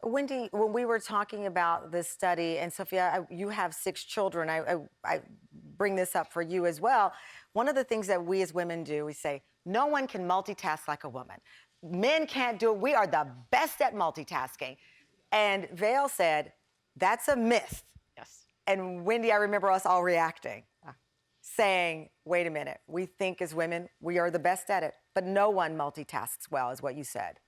Wendy, when we were talking about this study, and Sophia, you have 6 children, I bring this up for you as well. One of the things that we as women do, we say, no one can multitask like a woman. Men can't do it. We are the best at multitasking. And Vale said, that's a myth. Yes. And Wendy, I remember us all reacting, saying, wait a minute, we think as women, we are the best at it, but no one multitasks well, is what you said.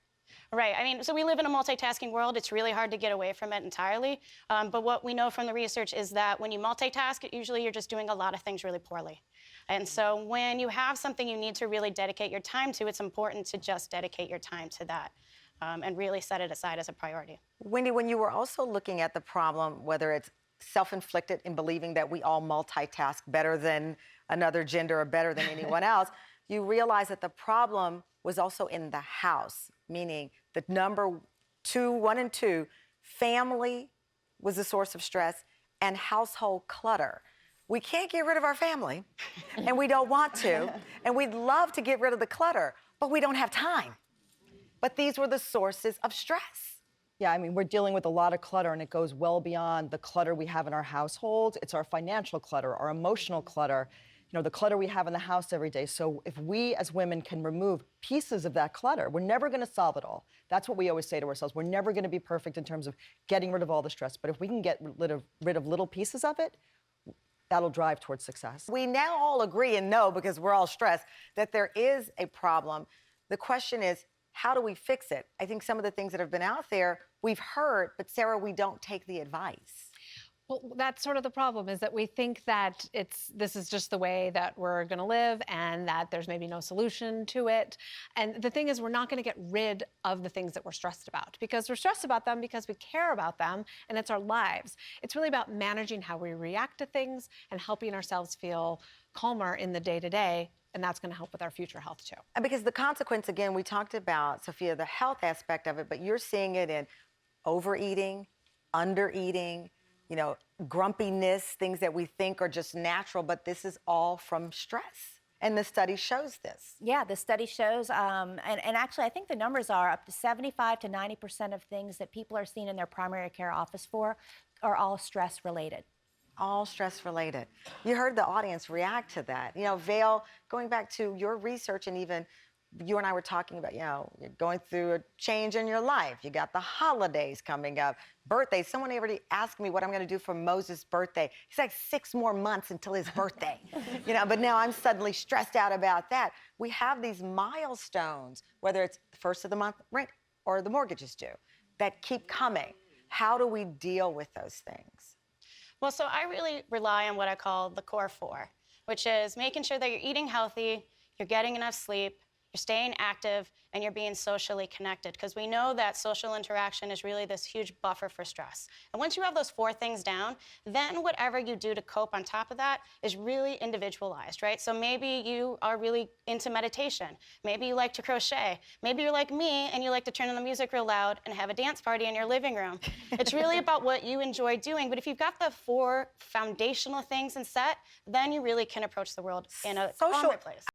Right. I mean, so we live in a multitasking world. It's really hard to get away from it entirely. But what we know from the research is that when you multitask, usually you're just doing a lot of things really poorly. And so when you have something you need to really dedicate your time to, it's important to just dedicate your time to that and really set it aside as a priority. Wendy, when you were also looking at the problem, whether it's self-inflicted in believing that we all multitask better than another gender or better than anyone else, you realize that the problem was also in the house, meaning the number 1 and 2, family was the source of stress, and household clutter. We can't get rid of our family, and we don't want to, and we'd love to get rid of the clutter, but we don't have time. But these were the sources of stress. Yeah, I mean, we're dealing with a lot of clutter, and it goes well beyond the clutter we have in our household. It's our financial clutter, our emotional clutter, you know, the clutter we have in the house every day. So if we as women can remove pieces of that clutter, we're never going to solve it all. That's what we always say to ourselves. We're never going to be perfect in terms of getting rid of all the stress. But if we can get rid of little pieces of it, that'll drive towards success. We now all agree and know, because we're all stressed, that there is a problem. The question is, how do we fix it? I think some of the things that have been out there, we've heard, but Sarah, we don't take the advice. Well, that's sort of the problem, is that we think that this is just the way that we're going to live and that there's maybe no solution to it. And the thing is, we're not going to get rid of the things that we're stressed about, because we're stressed about them because we care about them, and it's our lives. It's really about managing how we react to things and helping ourselves feel calmer in the day-to-day, and that's going to help with our future health, too. And because the consequence, again, we talked about, Sophia, the health aspect of it, but you're seeing it in overeating, undereating, you know, grumpiness, things that we think are just natural, but this is all from stress. And the study shows this. Yeah, the study shows, and actually I think the numbers are up to 75 to 90% of things that people are seeing in their primary care office for are all stress related. All stress related. You heard the audience react to that. You know, Vale, going back to your research, and even you and I were talking about, you know, you're going through a change in your life. You got the holidays coming up, birthdays. Someone already asked me what I'm going to do for Moses' birthday. He's like 6 more months until his birthday, you know, but now I'm suddenly stressed out about that. We have these milestones, whether it's the first of the month rent or the mortgage is due, that keep coming. How do we deal with those things? Well, so I really rely on what I call the core 4, which is making sure that you're eating healthy, you're getting enough sleep, you're staying active, and you're being socially connected, because we know that social interaction is really this huge buffer for stress. And once you have those 4 things down, then whatever you do to cope on top of that is really individualized, right? So maybe you are really into meditation. Maybe you like to crochet. Maybe you're like me and you like to turn on the music real loud and have a dance party in your living room. It's really about what you enjoy doing. But if you've got the 4 foundational things in set, then you really can approach the world in a calmer place.